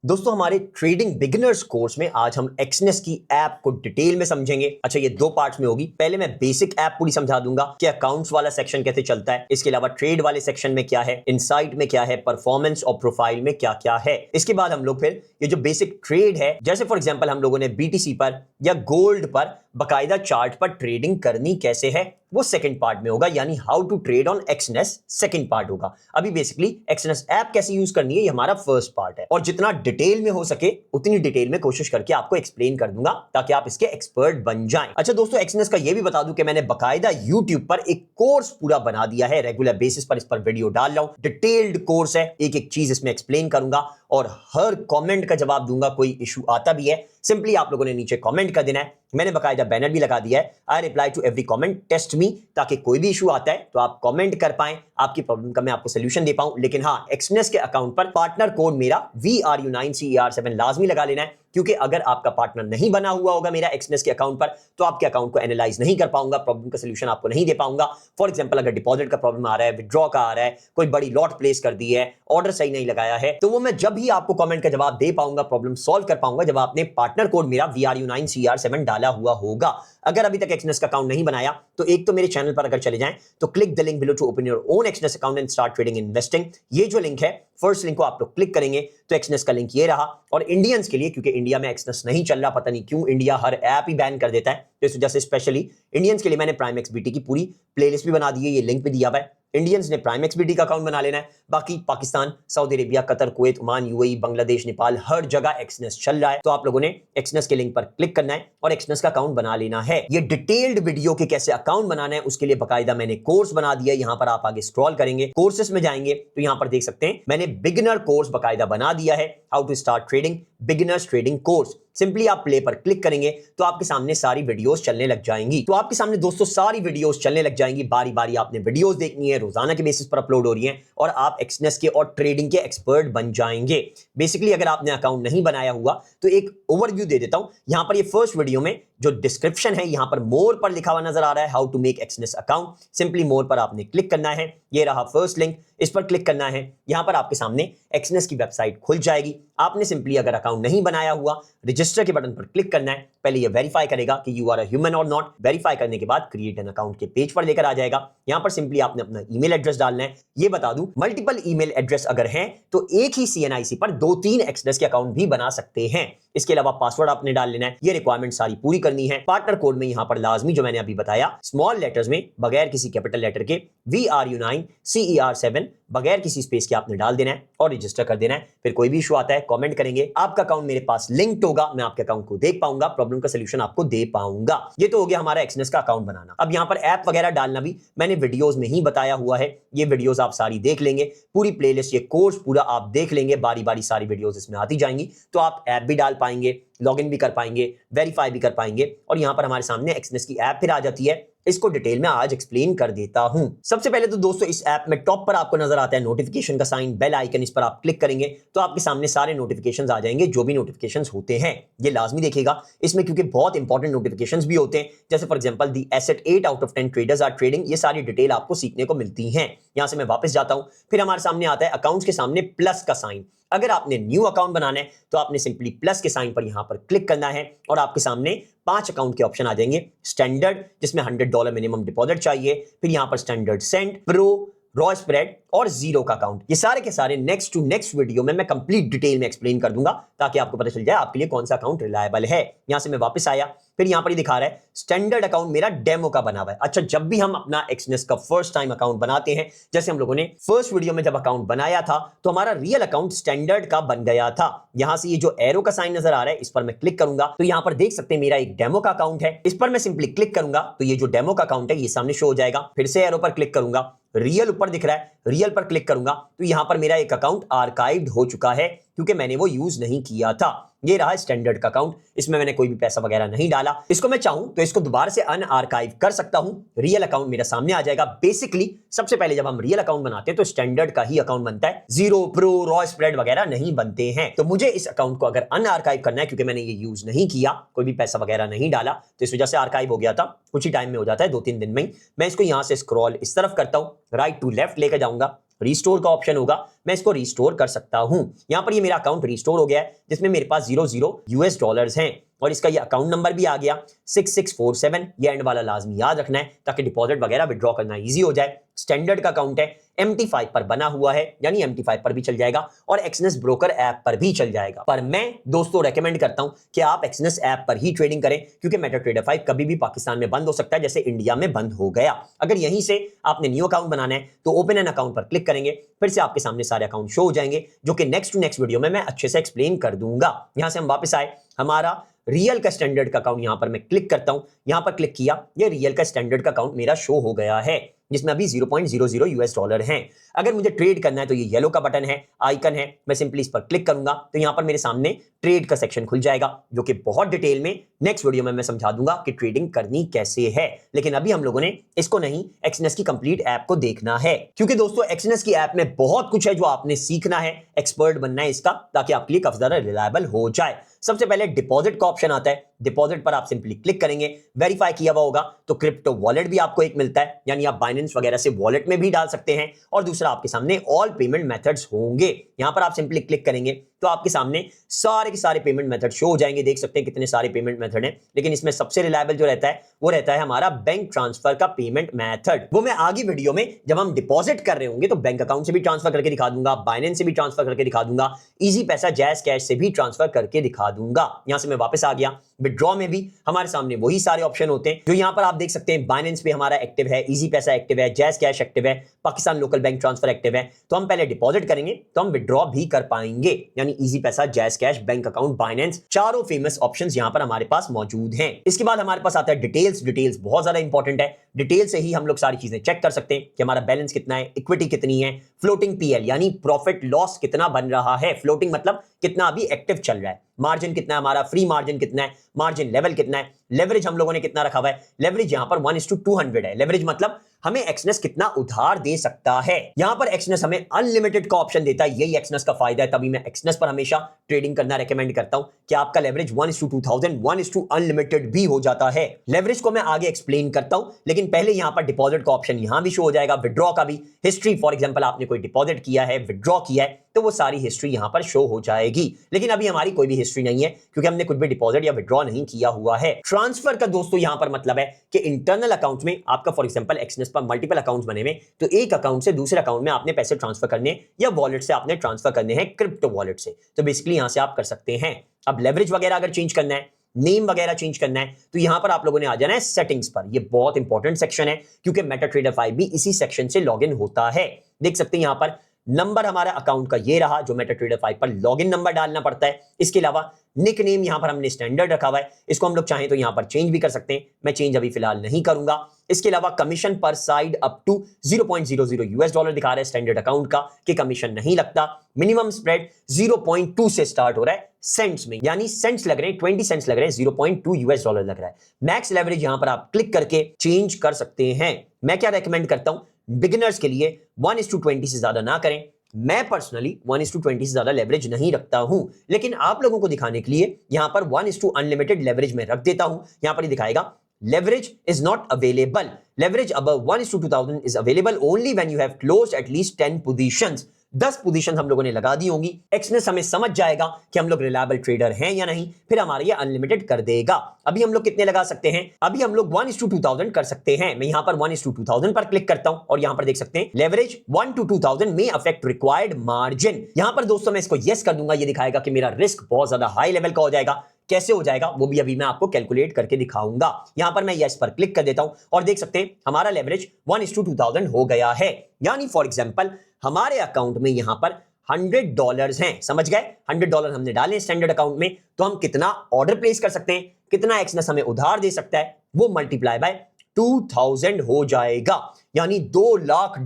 दोस्तों हमारे trading beginners course में आज हम एक्सनेस की ऐप को डिटेल में समझेंगे। अच्छा, ये दो पार्ट्स में होगी। पहले मैं बेसिक ऐप पूरी समझा दूंगा कि अकाउंट्स वाला सेक्शन कैसे चलता है, इसके अलावा ट्रेड वाले सेक्शन में क्या है, इनसाइट में क्या है, परफॉर्मेंस और प्रोफाइल में क्या क्या है। इसके बाद हम लोग फिर ये जो बेसिक ट्रेड है, जैसे फॉर एग्जांपल हम लोगों ने बीटीसी पर या गोल्ड पर बकायदा चार्ट पर ट्रेडिंग करनी कैसे है, वो सेकंड पार्ट में होगा, यानी how to trade on Exness second part होगा। अभी बेसिकली एक्सनेस ऐप कैसे यूज करनी है, ये हमारा फर्स्ट पार्ट है और जितना डिटेल में हो सके उतनी डिटेल में कोशिश करके आपको एक्सप्लेन कर दूंगा ताकि आप इसके एक्सपर्ट बन जाएं। अच्छा दोस्तों, एक्सनेस का ये भी बता दूं कि मैंने बकायदा यूट्यूब पर एक कोर्स पूरा बना दिया है, रेगुलर बेसिस पर इस पर वीडियो डाल रहा हूं। डिटेल्ड कोर्स है, एक एक चीज इसमें एक्सप्लेन करूंगा और हर कमेंट का जवाब दूंगा। कोई इशू आता भी है, सिंपली आप लोगों ने नीचे कमेंट कर देना है। मैंने बकायदा बैनर भी लगा दिया है, I reply to every comment, test me, ताकि कोई भी इशू आता है तो आप कमेंट कर पाए, आपकी प्रॉब्लम का मैं आपको सोल्यूशन दे पाऊं। लेकिन हाँ, एक्सनेस के अकाउंट पर पार्टनर कोड मेरा VRU9CER7 लाजमी लगा लेना है, क्योंकि अगर आपका पार्टनर नहीं बना हुआ होगा मेरा एक्सनेस के अकाउंट पर तो आपके अकाउंट को एनालाइज नहीं कर पाऊंगा, प्रॉब्लम का सोल्यूशन आपको नहीं दे पाऊंगा। फॉर एग्जांपल, अगर डिपॉजिट का प्रॉब्लम आ रहा है, विड्रॉ का आ रहा है, कोई बड़ी लॉट प्लेस कर दी है, ऑर्डर सही नहीं लगाया है, तो वो मैं जब ही आपको कमेंट का जवाब दे पाऊंगा, प्रॉब्लम सॉल्व कर पाऊंगा, जब आपने पार्टनर कोड मेरा VRU9CER7 डाला हुआ होगा। अगर अभी तक एक्सनेस का अकाउंट नहीं बनाया तो एक तो मेरे चैनल पर अगर चले जाएं तो click the link below to open your own Exness account and start trading investing. ये जो लिंक है, फर्स्ट लिंक को आप लोग क्लिक करेंगे तो एक्सनेस का लिंक ये रहा। और इंडियंस के लिए, क्योंकि इंडिया में एक्सनेस नहीं चल रहा, पता नहीं क्यों इंडिया हर ऐप ही बैन कर देता है, तो इस वजह से स्पेशली इंडियंस के लिए मैंने प्राइम एक्सबीटी की पूरी प्लेलिस्ट भी बना दी है, ये लिंक भी दिया हुआ है। इंडियंस ने प्राइम एक्सबीटी का अकाउंट बना लेना है। बाकी Pakistan, Saudi Arabia, Qatar, Kuwait, Oman, UAE, Bangladesh, Nepal, हर जगह एक्सनेस चल रहा है, तो आप लोगों ने एक्सनेस के लिंक पर क्लिक करना है और एक्सनेस का अकाउंट बना लेना है। ये डिटेल्ड वीडियो के कैसे अकाउंट बनाना है उसके लिए बकायदा मैंने कोर्स बना दिया है। यहां पर आप आगे स्क्रॉल करेंगे, कोर्सेस में जाएंगे तो यहां पर देख सकते हैं मैंने बिगिनर कोर्स बकायदा बना दिया है, how to start trading, beginners trading course. Simply आप प्ले पर क्लिक करेंगे तो आपके सामने सारी वीडियोस चलने लग जाएंगी। तो आपके सामने दोस्तों सारी वीडियोस चलने लग जाएंगी, बारी बारी आपने वीडियोस देखनी है, रोजाना के बेसिस पर अपलोड हो रही हैं और आप एक्सनेस के और ट्रेडिंग के एक्सपर्ट बन जाएंगे। बेसिकली अगर आपने अकाउंट नहीं बनाया हुआ तो एक ओवरव्यू दे देता हूं। यहां पर ये फर्स्ट वीडियो में जो डिस्क्रिप्शन है, यहां पर मोर पर लिखा हुआ नजर आ रहा है, how to make Exness account. Simply more पर आपने क्लिक करना है, ये रहा फर्स्ट लिंक, इस पर क्लिक करना है। यहां पर आपके सामने एक्सनेस की वेबसाइट खुल जाएगी। आपने सिंपली अगर अकाउंट नहीं बनाया हुआ, रजिस्टर के बटन पर क्लिक करना है। पहले ये वेरीफाई करेगा कि यू आर अ ह्यूमन और नॉट। वेरीफाई करने के बाद क्रिएट एन अकाउंट के पेज पर लेकर आ जाएगा। यहां पर सिंपली आपने अपना ईमेल एड्रेस डालना है। ये बता दूं, मल्टीपल ईमेल एड्रेस अगर हैं तो एक ही CNIC पर 2-3 एक्सनेस के अकाउंट भी बना सकते हैं। इसके अलावा पासवर्ड आपने डाल लेना है। ये रिक्वायरमेंट सारी पूरी करनी है। पार्टनर कोड में यहां पर लाजमी, जो मैंने अभी बताया, स्मॉल लेटर्स में बगैर किसी कैपिटल लेटर के VRU9CER7 बगैर किसी स्पेस के आपने डाल देना है और रजिस्टर कर देना है। फिर कोई भी इशू आता है कमेंट करेंगे, आपका अकाउंट मेरे पास लिंक्ड होगा, मैं आपके अकाउंट को देख पाऊंगा, प्रॉब्लम का सलूशन आपको दे पाऊंगा। ये तो हो गया हमारा एक्सनेस का अकाउंट बनाना। अब यहां पर ऐप वगैरह डालना भी मैंने वीडियोस में ही बताया हुआ है। ये वीडियोस आप सारी देख लेंगे, पूरी प्लेलिस्ट, ये कोर्स पूरा आप देख लेंगे, बारी बारी सारी वीडियोस इसमें आती जाएंगी, तो आप ऐप भी डाल पाएंगे, लॉगिन भी कर पाएंगे, वेरीफाई भी कर पाएंगे। और यहां पर हमारे सामने एक्सनेस की ऐप फिर आ जाती है। इसको डिटेल में आज एक्सप्लेन कर देता हूं। सबसे पहले तो दोस्तों इस ऐप में टॉप पर आपको नजर आता है नोटिफिकेशन का साइन, बेल आइकन, इस पर आप क्लिक करेंगे तो आपके सामने सारे नोटिफिकेशंस आ जाएंगे, जो भी नोटिफिकेशंस होते हैं ये लाजमी देखिएगा इसमें, क्योंकि बहुत इंपॉर्टेंट नोटिफिकेशंस भी होते हैं। जैसे for example the asset 8 out of 10 traders are trading, ये सारी डिटेल आपको सीखने को मिलती है। यहां से मैं वापस जाता हूं, फिर हमारे सामने आता है अकाउंट्स के सामने प्लस का साइन। अगर आपने न्यू अकाउंट बनाना है तो आपने सिंपली प्लस के साइन पर यहां पर क्लिक करना है और आपके सामने 5 अकाउंट के ऑप्शन आ जाएंगे। स्टैंडर्ड, जिसमें $100 मिनिमम डिपॉजिट चाहिए, फिर यहां पर standard cent, pro, raw spread और जीरो का अकाउंट। ये सारे के सारे नेक्स्ट टू नेक्स्ट वीडियो में मैं कंप्लीट डिटेल में एक्सप्लेन कर दूंगा, ताकि आपको पता चल जाए आपके लिए कौन सा अकाउंट रिलायबल है। यहां से मैं वापस आया, फिर यहां पर ही दिखा रहा है स्टैंडर्ड अकाउंट मेरा डेमो का बना हुआ है। अच्छा, जब भी हम अपना एक्सनेस का फर्स्ट टाइम अकाउंट बनाते हैं, जैसे हम लोगों ने फर्स्ट वीडियो में जब अकाउंट बनाया था तो हमारा रियल अकाउंट स्टैंडर्ड का बन गया था। यहां से ये जो एरो का साइन नजर आ रहा है, इस पर मैं क्लिक करूंगा तो यहां पर देख सकते हैं मेरा एक डेमो का अकाउंट है। इस पर मैं सिंपली क्लिक करूंगा तो ये जो डेमो का अकाउंट है ये सामने शो हो जाएगा। फिर से एरो पर क्लिक करूंगा, रियल ऊपर दिख रहा है, रियल पर क्लिक करूंगा तो यहां पर मेरा एक अकाउंट आर्काइव्ड हो चुका है, क्योंकि मैंने वो यूज नहीं किया था। ये रहा स्टैंडर्ड का अकाउंट, इसमें मैंने कोई भी पैसा वगैरह नहीं डाला। इसको मैं चाहूं तो इसको दोबारा से अनआर्काइव कर सकता हूं, रियल अकाउंट मेरा सामने आ जाएगा। बेसिकली सबसे पहले जब हम रियल अकाउंट बनाते हैं तो स्टैंडर्ड का ही अकाउंट बनता है, जीरो, प्रो, रॉ स्प्रेड वगैरह नहीं बनते हैं। तो मुझे इस अकाउंट को अगर अनआर्काइव करना है, क्योंकि मैंने ये यूज नहीं किया, कोई भी पैसा वगैरह नहीं डाला, तो इस वजह से आर्काइव हो गया था, कुछ ही टाइम में हो जाता है, 2-3 दिन में ही। मैं इसको यहां से स्क्रॉल इस तरफ करता हूं, राइट टू लेफ्ट लेकर जाऊंगा, रिस्टोर का ऑप्शन होगा, मैं इसको रिस्टोर कर सकता हूं। यहां पर ये मेरा अकाउंट रिस्टोर हो गया है, जिसमें मेरे पास 00 यूएस डॉलर्स हैं और इसका ये अकाउंट नंबर भी आ गया 6647। ये एंड वाला लाजमी याद रखना है ताकि डिपॉजिट वगैरह विड्रॉ करना इजी हो जाए। स्टैंडर्ड का अकाउंट है, MT5 पर बना हुआ है, यानी MT5 पर भी चल जाएगा और एक्सनेस ब्रोकर ऐप पर भी चल जाएगा। पर मैं दोस्तों रेकमेंड करता हूं कि आप एक्सनेस ऐप पर ही ट्रेडिंग करें, क्योंकि मेटाट्रेडर 5 कभी भी पाकिस्तान में बंद हो सकता है, जैसे इंडिया में बंद हो गया। अगर यहीं से आपने न्यू अकाउंट बनाना है तो ओपन एन अकाउंट पर क्लिक करेंगे, फिर से आपके सामने सारे अकाउंट शो हो जाएंगे, जो कि नेक्स्ट टू नेक्स्ट वीडियो में मैं अच्छे से एक्सप्लेन कर दूंगा। यहां से हम वापस आए, हमारा रियल का स्टैंडर्ड का अकाउंट यहां पर मैं क्लिक करता हूं, यहां पर क्लिक किया, ये रियल का स्टैंडर्ड का अकाउंट मेरा शो हो गया है, जिसमें अभी 0.00 यूएस डॉलर हैं। अगर मुझे ट्रेड करना है तो ये येलो का बटन है, आइकन है, मैं सिंपली इस पर क्लिक करूंगा तो यहां पर मेरे सामने ट्रेड का सेक्शन खुल जाएगा, जो कि बहुत डिटेल में नेक्स्ट वीडियो में मैं समझा दूंगा कि ट्रेडिंग करनी कैसे है। लेकिन अभी हम लोगों ने इसको नहीं, एक्सनेस की कंप्लीट ऐप को देखना है, क्योंकि दोस्तों एक्सनेस की ऐप में बहुत कुछ है जो आपने सीखना है, एक्सपर्ट बनना है इसका, ताकि आपके लिए काफी ज्यादा रिलायबल हो जाए। सबसे पहले डिपॉजिट का ऑप्शन आता है, डिपॉजिट पर आप सिंपली क्लिक करेंगे, वेरीफाई किया हुआ होगा तो क्रिप्टो वॉलेट भी आपको एक मिलता है, यानी आप बाइनेंस वगैरह से वॉलेट में भी डाल सकते हैं, और दूसरा आपके सामने ऑल पेमेंट मेथड्स होंगे। यहां पर आप सिंपली क्लिक करेंगे तो आपके सामने सारे के सारे पेमेंट मेथड शो हो जाएंगे, देख सकते हैं कितने सारे पेमेंट मेथड हैं, लेकिन इसमें सबसे रिलायबल जो रहता है वो रहता है हमारा बैंक ट्रांसफर का पेमेंट मेथड। वो मैं आगे वीडियो में जब हम डिपॉजिट कर रहे होंगे तो बैंक अकाउंट से भी ट्रांसफर करके दिखा दूंगा, बाइनेंस से भी ट्रांसफर करके दिखा दूंगा, इजी पैसा जैज कैश से भी ट्रांसफर करके दिखा दूंगा। यहां से मैं वापस आ गया, विड्रॉ में भी हमारे सामने वही सारे ऑप्शन होते हैं जो यहां पर आप देख सकते हैं। बाइनेंस पे हमारा एक्टिव है, इजी पैसा एक्टिव है, जैज कैश एक्टिव है, Pakistan local bank transfer active है। तो हम पहले डिपॉजिट करेंगे तो हम विड्रॉ भी कर पाएंगे, यानी इजी पैसा, jazz cash, bank account, Binance, चारों फेमस ऑप्शंस यहां पर हमारे पास मौजूद हैं। इसके बाद हमारे पास आता है डिटेल्स। डिटेल्स बहुत ज्यादा इंपॉर्टेंट है, डिटेल से ही हम लोग सारी चीजें चेक कर सकते हैं कि हमारा बैलेंस कितना है, इक्विटी कितनी है, फ्लोटिंग पीएल यानी प्रॉफिट लॉस कितना बन रहा है, फ्लोटिंग मतलब कितना अभी एक्टिव चल रहा है, मार्जिन कितना है हमारा, फ्री मार्जिन कितना है, मार्जिन लेवल कितना है, लेवरेज हम लोगों ने कितना रखा हुआ है। लेवरेज यहां पर 1:200 है। लेवरेज मतलब हमें एक्सनेस कितना उधार दे सकता है। यहां पर एक्सनेस हमें अनलिमिटेड का ऑप्शन देता है, यही एक्सनेस का फायदा है, तभी मैं एक्सनेस पर हमेशा ट्रेडिंग करना रेकमेंड करता हूं कि आपका लेवरेज 1:2000, 1: अनलिमिटेड भी हो जाता है। लेवरेज को मैं आगे एक्सप्लेन करता हूं, लेकिन पहले यहां पर डिपॉजिट का ऑप्शन यहां भी शो हो जाएगा, विड्रॉ का भी, हिस्ट्री, फॉर एग्जांपल आपने कोई डिपॉजिट किया है, विड्रॉ किया है, तो वो सारी हिस्ट्री यहां पर शो हो जाएगी। लेकिन अभी हमारी कोई भी हिस्ट्री नहीं है, क्योंकि हमने कुछ भी डिपॉजिट या विड्रॉ नहीं किया हुआ है। ट्रांसफर का दोस्तों यहां पर मतलब है कि इंटरनल अकाउंट में आपका फॉर एग्जांपल एक्सनेस पर मल्टीपल अकाउंट्स बने हुए, तो एक अकाउंट से दूसरे अकाउंट में आपने पैसे ट्रांसफर करने या वॉलेट से आपने ट्रांसफर करने हैं, क्रिप्टो वॉलेट से, तो बेसिकली यहां से आप कर सकते हैं। अब लेवरेज वगैरह अगर चेंज करना है, नेम वगैरह चेंज करना है, तो यहां पर आप लोगों ने आ जाना है सेटिंग्स पर। ये बहुत इंपॉर्टेंट सेक्शन है, क्योंकि मेटाट्रेडर 5 भी इसी सेक्शन से लॉगिन होता है। देख सकते हैं यहां पर नंबर हमारा अकाउंट का ये रहा, जो मेटाट्रेडर 5 पर लॉगिन नंबर डालना पड़ता है। इसके अलावा निक नेम यहां पर हमने स्टैंडर्ड रखा हुआ है, इसको हम लोग चाहें तो यहां पर चेंज भी कर सकते हैं, मैं चेंज अभी फिलहाल नहीं करूंगा। इसके अलावा कमीशन पर side up to 0.00 US dollar दिखा रहा है स्टैंडर्ड अकाउंट का, कि कमीशन नहीं लगता। मिनिमम स्प्रेड 0.2 से स्टार्ट हो रहा है सेंट्स में, यानी सेंट्स लग रहे हैं, 20 सेंट्स लग रहे हैं, 0.2 यूएस डॉलर लग रहा है। मैक्स लेवरेज यहां पर आप क्लिक करके चेंज कर सकते हैं। मैं क्या रेकमेंड करता हूं बिगिनर्स के लिए, 1:20 से ज्यादा ना करें। मैं पर्सनली 1:20 से ज्यादा लेवरेज नहीं रखता हूं, लेकिन आप लोगों को दिखाने के लिए यहां पर 1: अनलिमिटेड लेवरेज में रख देता हूं। यहां पर ये दिखाएगा leverage is not available, leverage above 1:2000 is available only when you have closed at least 10 positions। 10 position हम लोगों ने लगा दी होंगी। एक्सनेस हमें समझ जाएगा कि हम लोग रिलायबल ट्रेडर हैं या नहीं, फिर हमारे ये अनलिमिटेड कर देगा। अभी हम लोग कितने लगा सकते हैं, अभी हम लोग 1:2000 कर सकते हैं। मैं यहां पर 1:2000 पर क्लिक करता हूं और यहां पर देख सकते हैं लेवरेज 1:2000 में अफेक्ट रिक्वायर्ड मार्जिन। यहां पर दोस्तों मैं इसको यस कर दूंगा, ये दिखाएगा कि मेरा रिस्क बहुत ज्यादा हाई लेवल का हो जाएगा। कैसे हो जाएगा वो भी अभी मैं आपको कैलकुलेट करके दिखाऊंगा। यहां पर मैं यस पर क्लिक कर देता हूं और देख सकते हैं हमारा लेवरेज 1:2000 हो गया है। यानी फॉर एग्जांपल हमारे अकाउंट में यहां पर $100 हैं, समझ गए, $100 हमने डाले स्टैंडर्ड अकाउंट में, तो हम कितना ऑर्डर प्लेस कर सकते हैं, कितना एक्सनेस हमें उधार दे सकता है, वो मल्टीप्लाई बाय 2000 हो जाएगा। यानी $2 लाख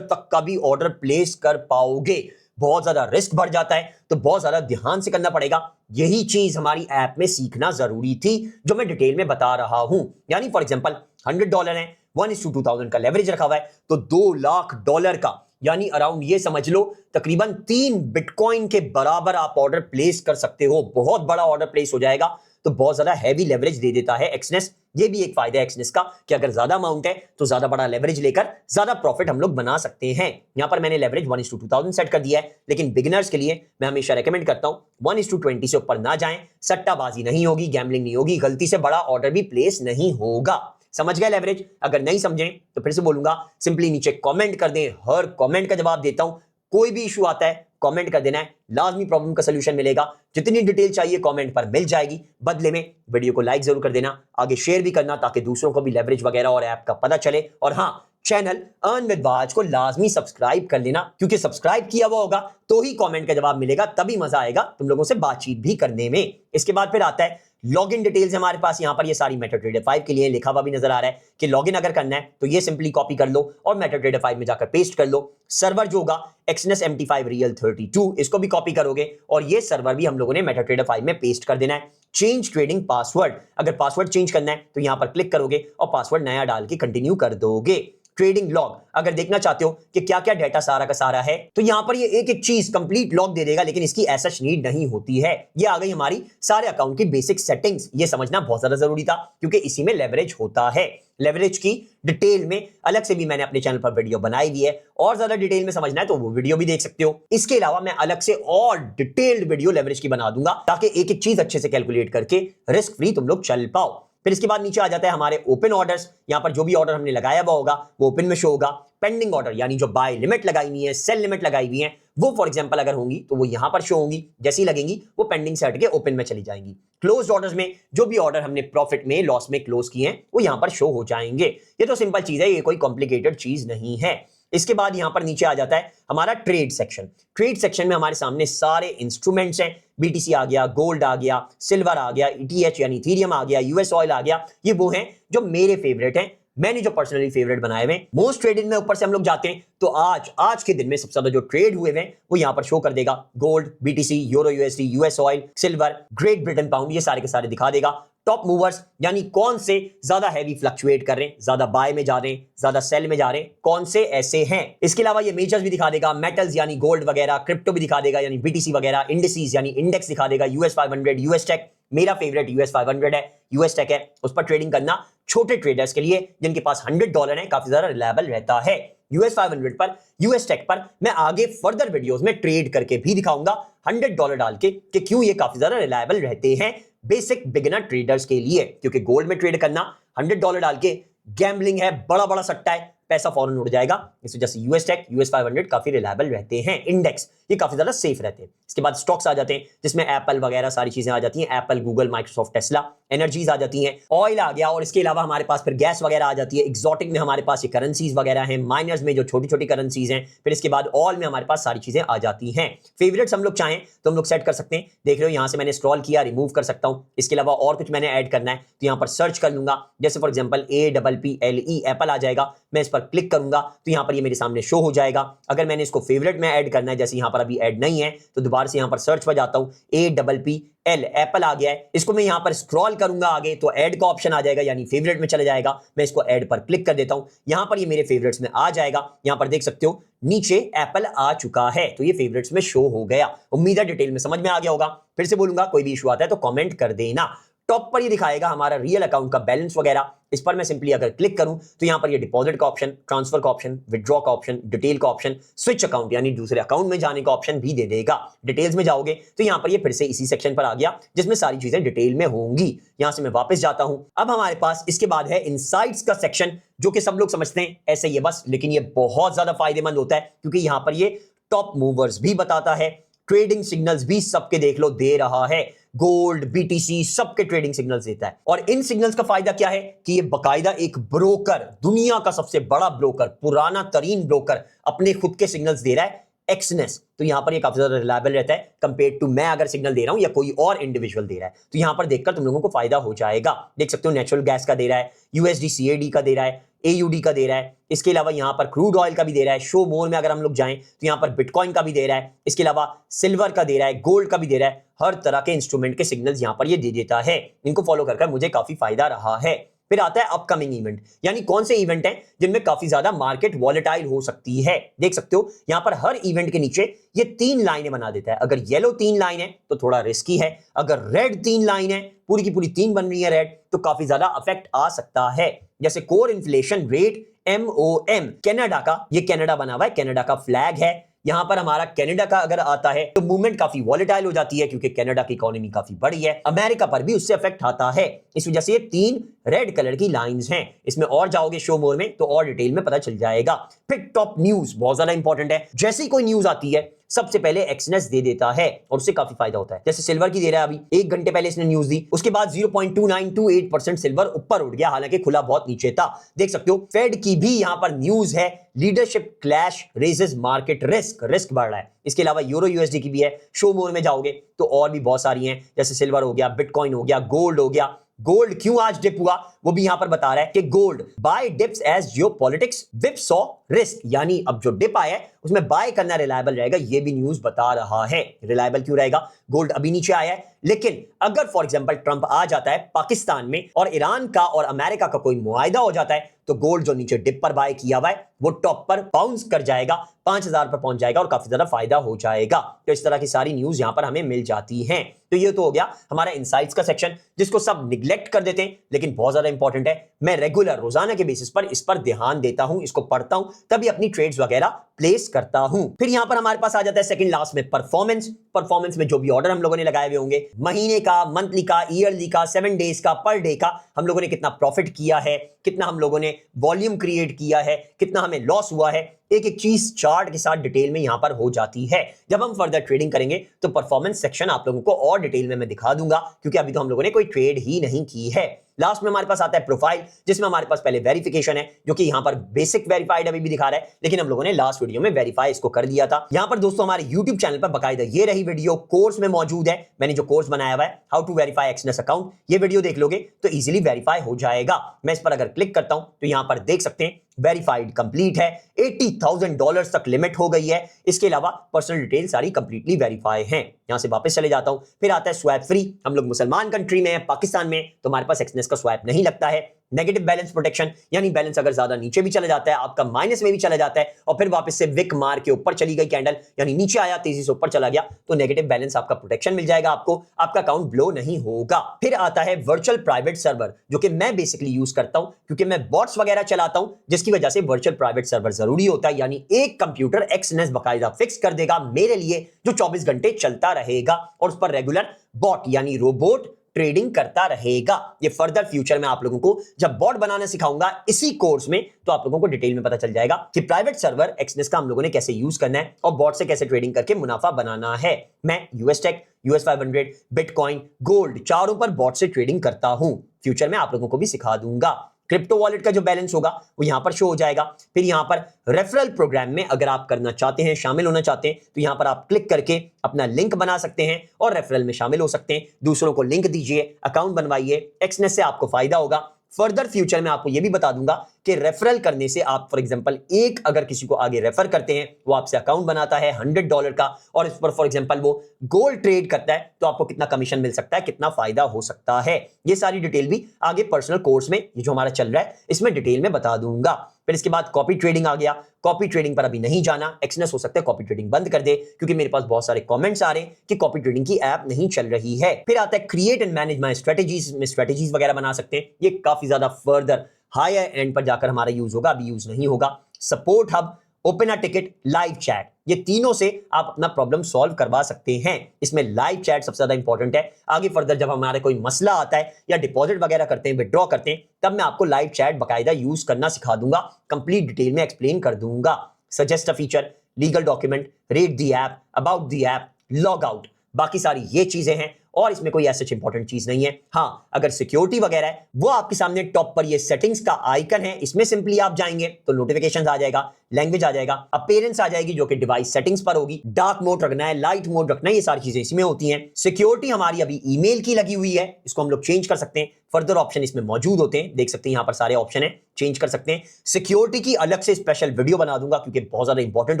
तक का भी ऑर्डर प्लेस कर पाओगे। बहुत ज्यादा रिस्क बढ़ जाता है, तो बहुत ज्यादा ध्यान से करना पड़ेगा। यही चीज हमारी ऐप में सीखना जरूरी थी, जो मैं डिटेल में बता रहा हूं। यानी फॉर एग्जांपल $100 है, 1:2000 का लेवरेज रखा हुआ है, तो $2 लाख का, यानी अराउंड ये समझ लो तकरीबन 3 बिटकॉइन के बराबर आप ऑर्डर प्लेस कर सकते हो। बहुत बड़ा ऑर्डर प्लेस हो जाएगा। तो बहुत ज्यादा हैवी लेवरेज दे देता है एक्सनेस। ये भी एक फायदा है एक्सनेस का कि अगर ज्यादा अमाउंट है तो ज्यादा बड़ा लेवरेज लेकर ज्यादा प्रॉफिट हम लोग बना सकते हैं। यहां पर मैंने लेवरेज 1:2000 सेट कर दिया है, लेकिन बिगिनर्स के लिए मैं हमेशा रेकमेंड करता हूं 1:20 से ऊपर ना जाएं। सट्टाबाजी नहीं होगी, गैम्बलिंग नहीं होगी, गलती से बड़ा ऑर्डर भी प्लेस नहीं होगा। समझ गए लेवरेज? अगर नहीं समझें तो फिर से बोलूंगा, सिंपली नीचे कमेंट कर दें, हर कमेंट का जवाब देता हूं। कोई भी इशू आता है कमेंट कर देना है, लाजमी प्रॉब्लम का सलूशन मिलेगा। जितनी डिटेल चाहिए कमेंट पर मिल जाएगी। बदले में वीडियो को लाइक जरूर कर देना, आगे शेयर भी करना ताकि दूसरों को भी लेवरेज वगैरह और ऐप का पता चले। और हाँ, चैनल अर्न विद वाज को लाजमी सब्सक्राइब कर लेना, क्योंकि सब्सक्राइब किया हुआ होगा तो ही कमेंट का जवाब मिलेगा, तभी मजा आएगा तुम लोगों से बातचीत भी करने में। इसके बाद फिर आता है लॉगिन डिटेल्स। हमारे पास यहां पर ये सारी मेटाट्रेडर 5 के लिए लिखा हुआ भी नजर आ रहा है कि लॉगिन अगर करना है तो ये सिंपली कॉपी कर लो और मेटाट्रेडर 5 में जाकर पेस्ट कर लो। सर्वर जो होगा एक्सनेस MT5 Real 32, इसको भी कॉपी करोगे और ये सर्वर भी हम लोगों ने मेटाट्रेडर 5 में पेस्ट कर देना है। चेंज ट्रेडिंग पासवर्ड, अगर पासवर्ड चेंज करना है तो यहां पर क्लिक करोगे और पासवर्ड नया डाल के कंटिन्यू कर दोगे। ट्रेडिंग लॉग, अगर देखना चाहते हो कि क्या क्या डाटा सारा का सारा है तो यहां पर ये एक एक चीज कंप्लीट लॉग दे देगा, लेकिन इसकी ऐसा नीड नहीं होती है। ये आ गई हमारी सारे अकाउंट की बेसिक सेटिंग्स। ये समझना बहुत ज्यादा जरूरी था क्योंकि इसी में लेवरेज होता है। लेवरेज की डिटेल में अलग से भी मैंने अपने चैनल पर वीडियो बनाई हुई है, और ज्यादा डिटेल में समझना है तो वो वीडियो भी देख सकते हो। इसके अलावा मैं अलग से और डिटेल्ड वीडियो लेवरेज की बना दूंगा ताकि एक एक चीज अच्छे से कैलकुलेट करके रिस्क फ्री तुम लोग चल पाओ। फिर इसके बाद नीचे आ जाता है हमारे ओपन ऑर्डर्स। यहां पर जो भी ऑर्डर हमने लगाया हुआ होगा वो ओपन में शो होगा। पेंडिंग ऑर्डर यानी जो बाय लिमिट लगाई हुई है, सेल लिमिट लगाई हुई है, वो फॉर एग्जांपल अगर होंगी तो वो यहां पर शो होंगी। जैसी ही लगेंगी वो पेंडिंग से हटके ओपन में चली जाएंगी। क्लोज्ड ऑर्डर्स में जो भी ऑर्डर हमने प्रॉफिट में, लॉस में क्लोज किए हैं वो यहां पर शो हो जाएंगे। ये तो सिंपल चीज है, ये कोई कॉम्प्लिकेटेड चीज नहीं है। इसके बाद यहां पर नीचे आ जाता है हमारा ट्रेड सेक्शन। ट्रेड सेक्शन में हमारे सामने सारे इंस्ट्रूमेंट्स हैं। बीटीसी आ गया, गोल्ड आ गया, सिल्वर आ गया, ETH यानी इथेरियम आ गया, यूएस ऑयल आ गया। ये वो हैं जो मेरे फेवरेट हैं, मैंने जो पर्सनली फेवरेट बनाए हुए। मोस्ट ट्रेडेड में ऊपर से हम लोग जाते हैं तो आज के दिन में सबसे ज्यादा जो ट्रेड हुए हैं वो यहां पर शो कर देगा। Gold, BTC, euro USD, US oil, silver, great Britain pound, ये सारे के सारे दिखा देगा। टॉप मूवर्स यानी कौन से ज्यादा हैवी फ्लक्चुएट कर रहे हैं, ज्यादा बाय में जा रहे हैं, ज्यादा सेल में जा रहे हैं, कौन से ऐसे हैं। इसके अलावा ये मेजर्स भी दिखा देगा, मेटल्स यानी गोल्ड वगैरह, क्रिप्टो भी दिखा देगा यानी BTC वगैरह, इंडिसेस यानी इंडेक्स दिखा देगा, US 500, US टेक। मेरा फेवरेट US 500 है, US टेक है, उस पर ट्रेडिंग करना छोटे ट्रेडर्स के लिए जिनके पास $100 है काफी ज्यादा रिलायबल रहता है। US 500 पर, US टेक पर मैं आगे फर्दर वीडियोस में ट्रेड करके भी दिखाऊंगा $100 डाल के कि क्यों ये काफी ज्यादा रिलायबल रहते हैं बेसिक बिगिनर ट्रेडर्स के लिए। क्योंकि गोल्ड में ट्रेड करना $100 डाल के गैम्बलिंग है, बड़ा बड़ा सट्टा है, पैसा फौरन उड़ जाएगा। इस वजह से US टेक, US 500 काफी रिलायबल रहते हैं। इंडेक्स ये काफी ज्यादा सेफ रहते हैं। इसके बाद स्टॉक्स आ जाते हैं जिसमें एप्पल वगैरह सारी चीजें आ जाती हैं, Apple, Google, Microsoft, Tesla. Energies आ जाती हैं, ऑयल आ गया, और इसके अलावा हमारे पास फिर गैस वगैरह आ जाती है। एक्सोटिक में हमारे पास ये करेंसीज वगैरह हैं, माइनर्स में जो छोटी छोटी करेंसीज हैं। फिर इसके बाद ऑल में हमारे पास सारी चीजें आ जाती हैं। फेवरेट्स हम लोग चाहें तो हम लोग सेट कर सकते हैं। देख रहे हो यहां से मैंने स्क्रॉल किया, रिमूव कर सकता हूं। इसके अलावा और कुछ मैंने ऐड करना है तो यहां पर सर्च कर लूंगा, जैसे फॉर एग्जांपल APPLE एप्पल आ जाएगा। मैं इस पर क्लिक करूंगा तो यहां पर ये मेरे सामने शो हो जाएगा। अगर मैंने इसको फेवरेट में ऐड करना है, जैसे यहां पर अभी ऐड नहीं है, तो दोबारा से यहां पर सर्च पर जाता हूं, APPL एप्पल आ गया है। इसको मैं यहां पर स्क्रॉल करूंगा आगे तो ऐड का ऑप्शन आ जाएगा यानी फेवरेट में चला जाएगा। मैं इसको ऐड पर क्लिक कर देता हूं, यहां पर ये मेरे फेवरेट्स में आ जाएगा। यहां पर देख सकते हो नीचे एप्पल आ चुका है, तो ये फेवरेट्स में शो हो गया। उम्मीद है डिटेल में समझ में आ गया होगा। फिर से बोलूंगा कोई भी इशू आता है तो कमेंट कर देना। टॉप पर ये दिखाएगा हमारा रियल अकाउंट का बैलेंस वगैरह। इस पर मैं सिंपली अगर क्लिक करूं तो यहां पर ये डिपॉजिट का ऑप्शन, ट्रांसफर का ऑप्शन, विड्रॉ का ऑप्शन, डिटेल का ऑप्शन, स्विच अकाउंट यानी दूसरे अकाउंट में जाने का ऑप्शन भी दे देगा। डिटेल्स में जाओगे तो यहां पर ये फिर से इसी सेक्शन पर आ गया जिसमें सारी चीजें डिटेल में होंगी। यहां से मैं वापस जाता हूं। अब हमारे पास इसके बाद है इनसाइट्स का सेक्शन, जो कि सब लोग समझते हैं ऐसे ही है बस, लेकिन ये बहुत ज्यादा फायदेमंद होता है क्योंकि यहां पर ये टॉप मूवर्स भी बताता है, ट्रेडिंग सिग्नल्स भी सबके देख लो दे रहा है। गोल्ड, BTC सबके ट्रेडिंग सिग्नल्स देता है। और इन सिग्नल्स का फायदा क्या है कि ये बकायदा एक ब्रोकर, दुनिया का सबसे बड़ा ब्रोकर, पुराना तरीन ब्रोकर अपने खुद के सिग्नल्स दे रहा है, एक्सनेस। तो यहां पर ये काफी ज्यादा रिलायबल रहता है कंपेयर टू मैं अगर सिग्नल दे रहा हूं या कोई और इंडिविजुअल दे रहा है। तो यहां पर देखकर तुम लोगों को फायदा हो जाएगा। देख सकते हो नेचुरल गैस का दे रहा है, USD CAD का दे रहा है, AUD का दे रहा है। इसके अलावा यहां पर क्रूड ऑयल का भी दे रहा है। शो मोर में अगर हम लोग जाएं तो यहां पर बिटकॉइन का भी दे रहा है। इसके अलावा सिल्वर का दे रहा है, गोल्ड का भी दे रहा है। हर तरह के इंस्ट्रूमेंट के सिग्नल्स यहां पर ये दे देता है। इनको फॉलो कर मुझे काफी फायदा रहा है। फिर आता है अपकमिंग इवेंट, यानी कौन से इवेंट हैं जिनमें काफी ज्यादा मार्केट वॉलेटाइल हो सकती है। देख सकते हो यहां पर हर इवेंट के नीचे ये 3 लाइनें बना देता है। अगर येलो 3 लाइन है तो थोड़ा रिस्की है, अगर रेड 3 लाइन है, पूरी की पूरी 3 बन रही है रेड, तो काफी ज्यादा अफेक्ट आ सकता है। जैसे core inflation rate MOM, Canada का, ये कनाडा बना हुआ है, कनाडा का फ्लैग है। यहां पर हमारा कनाडा का अगर आता है तो मूवमेंट काफी वॉलेटाइल हो जाती है, क्योंकि कनाडा की इकोनॉमी काफी बड़ी है। अमेरिका पर भी उससे इफेक्ट आता है। इस वजह से ये 3 रेड कलर की लाइंस हैं। इसमें और जाओगे शो मोर में तो और डिटेल में पता चल जाएगा। फिर टॉप न्यूज बहुत ज्यादा इंपॉर्टेंट है। जैसे ही कोई न्यूज आती है सबसे पहले एक्सनेस दे देता है और उससे काफी फायदा होता है। जैसे सिल्वर की दे रहा है, अभी 1 घंटे पहले इसने न्यूज दी, उसके बाद 0.2928% सिल्वर ऊपर उठ गया, हालांकि खुला बहुत नीचे था। देख सकते हो फेड की भी यहां पर न्यूज है, leadership clash raises market risk बढ़ रहा है। इसके अलावा यूरो यूएसडी की भी है। शो मोर में जाओगे तो और भी बहुत सारी हैं, जैसे सिल्वर हो गया, बिटकॉइन हो गया, गोल्ड हो गया। गोल्ड क्यों आज डिप हुआ वो भी यहां पर बता रहा है कि gold buy dips as geopolitics whipsaw risk, यानी अब जो डिप आया है उसमें बाय करना रिलायबल रहेगा, ये भी न्यूज बता रहा है। रिलायबल क्यों रहेगा? गोल्ड अभी नीचे आया है, लेकिन अगर फॉर एग्जांपल ट्रंप आ जाता है पाकिस्तान में और ईरान का और अमेरिका का कोई मुआहिदा हो जाता है तो गोल्ड जो नीचे डिप पर बाय किया हुआ है वो टॉप पर बाउंस कर जाएगा, 5000 पर पहुंच जाएगा और काफी ज्यादा फायदा हो जाएगा। तो इस तरह की सारी न्यूज यहां पर हमें मिल जाती हैं। तो ये तो हो गया हमारा इनसाइट्स का सेक्शन, जिसको सब निगलेक्ट कर देते हैं, लेकिन बहुत ज्यादा इंपॉर्टेंट है। मैं रेगुलर रोजाना के बेसिस पर इस पर ध्यान देता हूं, इसको पढ़ता हूं, तभी अपनी ट्रेड्स वगैरह प्लेस करता हूं। फिर यहां पर हमारे पास आ जाता है सेकंड लास्ट में परफॉर्मेंस में जो भी ऑर्डर हम लोगों ने लगाए हुए होंगे, महीने का, मंथली का, ईयरली का, 7 डेज का, पर डे का, हम लोगों ने कितना प्रॉफिट किया है, कितना हम लोगों ने वॉल्यूम क्रिएट किया है, कितना हमें लॉस हुआ है, एक एक चीज चार्ट के साथ डिटेल में यहां पर हो जाती है। जब हम फर्दर ट्रेडिंग करेंगे तो परफॉर्मेंस सेक्शन आप लोगों को और डिटेल में मैं दिखा दूंगा, क्योंकि अभी तो हम लोगों ने कोई ट्रेड ही नहीं की है। लास्ट में हमारे पास आता है प्रोफाइल, जिसमें हमारे पास पहले वेरिफिकेशन है, जो कि यहां पर बेसिक वेरीफाइड अभी भी दिखा रहा है, लेकिन हम लोगों ने लास्ट वीडियो में वेरीफाई इसको कर दिया था। यहां पर दोस्तों हमारे YouTube चैनल पर बकायदा ये रही वीडियो कोर्स में मौजूद है। मैंने जो कोर्स बनाया हुआ है how to verify Exness account, ये वीडियो देख लोगे तो इजीली वेरीफाई हो जाएगा। मैं इस पर अगर क्लिक करता हूं तो यहां पर देख सकते हैं वेरीफाइड कंप्लीट है, $80,000 तक लिमिट हो गई है। इसके अलावा पर्सनल डिटेल सारी कंप्लीटली वेरीफाई हैं। यहां से वापस चले जाता हूं, फिर आता है स्वैप फ्री। हम लोग मुसलमान कंट्री में हैं, पाकिस्तान में, तो हमारे पास एक्सनेस का स्वैप नहीं लगता है। नेगेटिव बैलेंस प्रोटेक्शन, यानी बैलेंस अगर ज्यादा नीचे भी चला जाता है, आपका माइनस में भी चला जाता है और फिर वापस से विक मार के ऊपर चली गई कैंडल, यानी नीचे आया तेजी से ऊपर चला गया, तो नेगेटिव बैलेंस आपका प्रोटेक्शन मिल जाएगा आपको, आपका अकाउंट ब्लो नहीं होगा। फिर आता है वर्चुअल प्राइवेट सर्वर, जो कि मैं बेसिकली यूज करता हूं क्योंकि मैं बॉट्स वगैरह चलाता हूं, जिसकी वजह से वर्चुअल प्राइवेट सर्वर जरूरी होता है। यानी एक कंप्यूटर एक्सनेस बकायदा फिक्स कर देगा मेरे लिए, जो 24 घंटे चलता रहेगा और उस पर रेगुलर बॉट यानी रोबोट ट्रेडिंग करता रहेगा। ये फर्दर फ्यूचर में आप लोगों को जब बॉट बनाना सिखाऊंगा इसी कोर्स में, तो आप लोगों को डिटेल में पता चल जाएगा कि प्राइवेट सर्वर एक्सनेस का हम लोगों ने कैसे यूज करना है और बॉट से कैसे ट्रेडिंग करके मुनाफा बनाना है। मैं US tech, US 500, bitcoin, gold, चारों पर बॉट से ट्रेडिंग करता हूं। फ्यूचर में आप लोगों को भी सिखा दूंगा। क्रिप्टो वॉलेट का जो बैलेंस होगा वो यहां पर शो हो जाएगा। फिर यहां पर रेफरल प्रोग्राम में अगर आप करना चाहते हैं, शामिल होना चाहते हैं, तो यहां पर आप क्लिक करके अपना लिंक बना सकते हैं और रेफरल में शामिल हो सकते हैं। दूसरों को लिंक दीजिए, अकाउंट बनवाइए, एक्सनेस से आपको फायदा होगा। फर्दर फ्यूचर में आपको यह भी बता दूंगा कि रेफरल करने से आप फॉर एग्जांपल एक अगर किसी को आगे रेफर करते हैं, वो आपसे अकाउंट बनाता है $100 का और इस पर फॉर एग्जांपल वो गोल्ड ट्रेड करता है, तो आपको कितना कमीशन मिल सकता है, कितना फायदा हो सकता है। ये सारी डिटेल भी आगे पर्सनल कोर्स में, ये जो हमारा चल रहा है, इसमें डिटेल में बता दूंगा। फिर इसके बाद कॉपी ट्रेडिंग आ गया। कॉपी ट्रेडिंग पर अभी नहीं जाना, एक्सनेस हो सकता है कॉपी ट्रेडिंग बंद कर दे, क्योंकि मेरे पास बहुत सारे कमेंट्स आ रहे हैं कि कॉपी ट्रेडिंग की ऐप नहीं चल रही है। फिर आता है create and manage my strategies, में स्ट्रेटजीज वगैरह बना सकते हैं। ये काफी ज्यादा फर्दर हायर एंड पर जाकर हमारा यूज होगा, अभी यूज नहीं होगा। Support hub, open a ticket, live chat, ये तीनों से आप अपना प्रॉब्लम सॉल्व करवा सकते हैं। इसमें लाइव चैट सबसे ज्यादा इंपॉर्टेंट है। आगे फर्दर जब हमारे कोई मसला आता है या डिपॉजिट वगैरह करते हैं, विड्रॉ करते हैं, तब मैं आपको लाइव चैट बकायदा यूज करना सिखा दूंगा, कंप्लीट डिटेल में एक्सप्लेन कर दूंगा। Suggest a feature, legal document, rate the app, about the app, log out, बाकी सारी ये चीजें हैं और इसमें कोई ऐसा इंपॉर्टेंट चीज नहीं है। हाँ, अगर सिक्योरिटी वगैरह है वो आपके सामने टॉप पर ये सेटिंग्स का आइकन है, इसमें सिंपली आप जाएंगे तो नोटिफिकेशंस आ जाएगा, लैंग्वेज आ जाएगा, अपीयरेंस आ जाएगी जो कि डिवाइस सेटिंग्स पर होगी, डार्क मोड रखना है, लाइट मोड रखना है, ये सारी चीजें इसमें होती हैं। सिक्योरिटी हमारी अभी ईमेल की लगी हुई है, इसको हम लोग चेंज कर सकते हैं। फर्दर ऑप्शन इसमें मौजूद होते हैं, देख सकते हैं यहां पर सारे ऑप्शन है, चेंज कर सकते हैं। सिक्योरिटी की अलग से स्पेशल वीडियो बना दूंगा क्योंकि बहुत ज्यादा इंपॉर्टेंट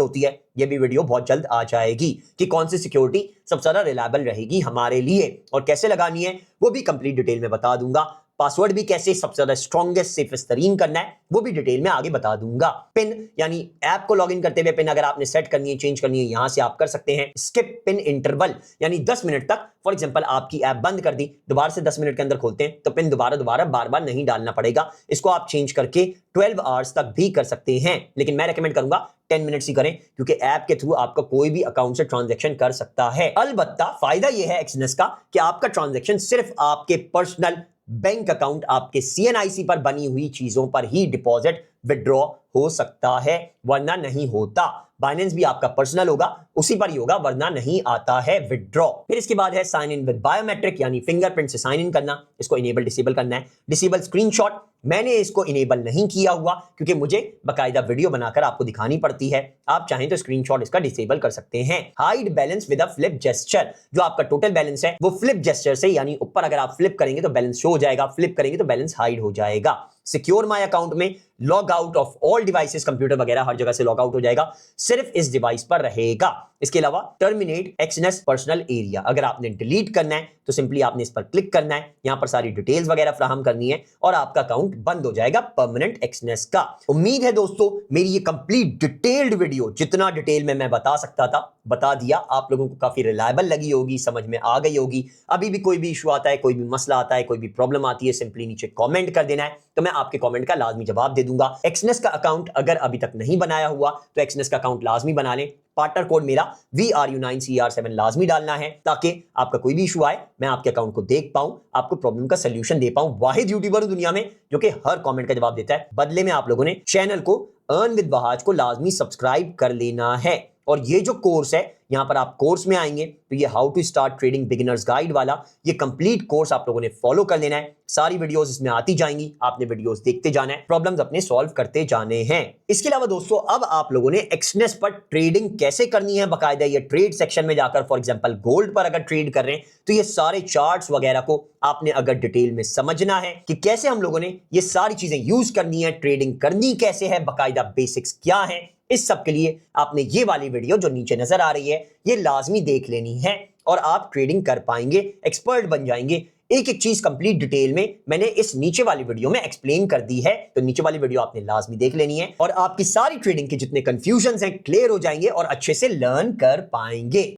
होती है। ये भी वीडियो बहुत जल्द आ जाएगी कि कौन सी सिक्योरिटी सबसे ज्यादा रिलायबल रहेगी हमारे लिए और कैसे लगानी है, वो भी कंप्लीट डिटेल में बता दूंगा। पासवर्ड भी कैसे सबसे ज्यादा स्ट्रॉन्गेस्ट सेफेस्ट तरीन करना है वो भी डिटेल में आगे बता दूंगा। पिन यानी ऐप को लॉगिन करते हुए पिन अगर आपने सेट करनी है, चेंज करनी है, यहां से आप कर सकते हैं। स्किप पिन इंटरवल यानी 10 मिनट तक, फॉर एग्जांपल आपकी ऐप बंद कर दी, दोबारा से 10 मिनट के अंदर खोलते हैं तो पिन दोबारा बार बार नहीं डालना पड़ेगा। इसको आप चेंज करके 12 आवर्स तक भी कर सकते हैं, लेकिन मैं रेकमेंड करूंगा 10 मिनट्स ही करें, क्योंकि ऐप के थ्रू आपका कोई भी अकाउंट से ट्रांजैक्शन कर सकता है। अलबत्ता फायदा यह है एक्सनेस का कि आपका ट्रांजैक्शन सिर्फ आपके पर्सनल बैंक अकाउंट, आपके CNIC पर बनी हुई चीजों पर ही डिपॉजिट विड्रॉ हो सकता है, वरना नहीं होता। बाइनेंस भी आपका पर्सनल होगा, उसी पर ही होगा, वरना नहीं आता है विड्रॉ। फिर इसके बाद है साइन इन विद बायोमेट्रिक यानी फिंगरप्रिंट से साइन इन करना। इसको इनेबल डिसेबल करना है। डिसेबल स्क्रीनशॉट, मैंने इसको इनेबल नहीं किया हुआ क्योंकि मुझे बकायदा वीडियो बनाकर आपको दिखानी पड़ती है। आप चाहें तो स्क्रीनशॉट इसका डिसेबल कर सकते हैं। Hide balance with a flip gesture, जो आपका टोटल बैलेंस है वो फ्लिप जेस्चर से, यानी ऊपर अगर आप फ्लिप करेंगे तो बैलेंस शो हो जाएगा, फ्लिप करेंगे तो बैलेंस हाइड हो जाएगा। सिक्योर माई अकाउंट में log out of all devices, computer वगैरह हर जगह से लॉग आउट हो जाएगा, सिर्फ इस डिवाइस पर रहेगा। इसके अलावा टर्मिनेट एक्सनेस पर्सनल एरिया, अगर आपने डिलीट करना है तो सिंपली आपने इस पर क्लिक करना है, यहां पर सारी डिटेल्स वगैरह फ्राहम करनी है और आपका अकाउंट बंद हो जाएगा परमानेंट एक्सनेस का। उम्मीद है दोस्तों मेरी ये कंप्लीट डिटेल्ड वीडियो, जितना डिटेल में मैं बता सकता था बता दिया, आप लोगों को काफी रिलायबल लगी होगी, समझ में आ गई होगी। अभी भी कोई भी इशू आता है, कोई भी मसला आता है, कोई भी प्रॉब्लम आती है, सिंपली नीचे कमेंट कर देना है, तो मैं आपके कमेंट का लाजमी जवाब दे दूंगा। एक्सनेस का अकाउंट अगर अभी तक नहीं बनाया हुआ तो एक्सनेस का अकाउंट लाजमी बना लें। पार्टनर कोड मेरा VRU9CR7 लाजमी डालना है, ताकि आपका कोई भी इशू आए मैं आपके अकाउंट को देख पाऊं, आपको प्रॉब्लम का सलूशन दे पाऊं। वाहिद यूट्यूबर हूं दुनिया में जो कि हर कमेंट का जवाब देता है। बदले में आप लोगों ने चैनल को अर्न विद वहाज को लाजमी सब्सक्राइब कर लेना है। और ये जो कोर्स है, यहां पर आप कोर्स में आएंगे तो ये how to start trading beginners guide वाला ये कंप्लीट कोर्स आप लोगों ने फॉलो कर लेना है। सारी वीडियोस इसमें आती जाएंगी, आपने वीडियोस देखते जाना है, प्रॉब्लम्स अपने सॉल्व करते जाने हैं। इसके अलावा दोस्तों अब आप लोगों ने एक्सनेस पर ट्रेडिंग कैसे करनी है, बाकायदा ये ट्रेड सेक्शन में जाकर, फॉर एग्जांपल गोल्ड पर अगर ट्रेड कर रहे हैं तो ये सारे चार्ट्स वगैरह को आपने अगर डिटेल में समझना है कि कैसे हम लोगों ने ये सारी चीजें यूज करनी है, ट्रेडिंग करनी कैसे है, बाकायदा बेसिक्स क्या है, इस सब के लिए आपने ये वाली वीडियो जो नीचे नजर आ रही है ये लाजमी देख लेनी है और आप ट्रेडिंग कर पाएंगे, एक्सपर्ट बन जाएंगे। एक एक चीज कंप्लीट डिटेल में मैंने इस नीचे वाली वीडियो में एक्सप्लेन कर दी है, तो नीचे वाली वीडियो आपने लाजमी देख लेनी है और आपकी सारी ट्रेडिंग के जितने कंफ्यूजन हैं क्लियर हो जाएंगे और अच्छे से लर्न कर पाएंगे।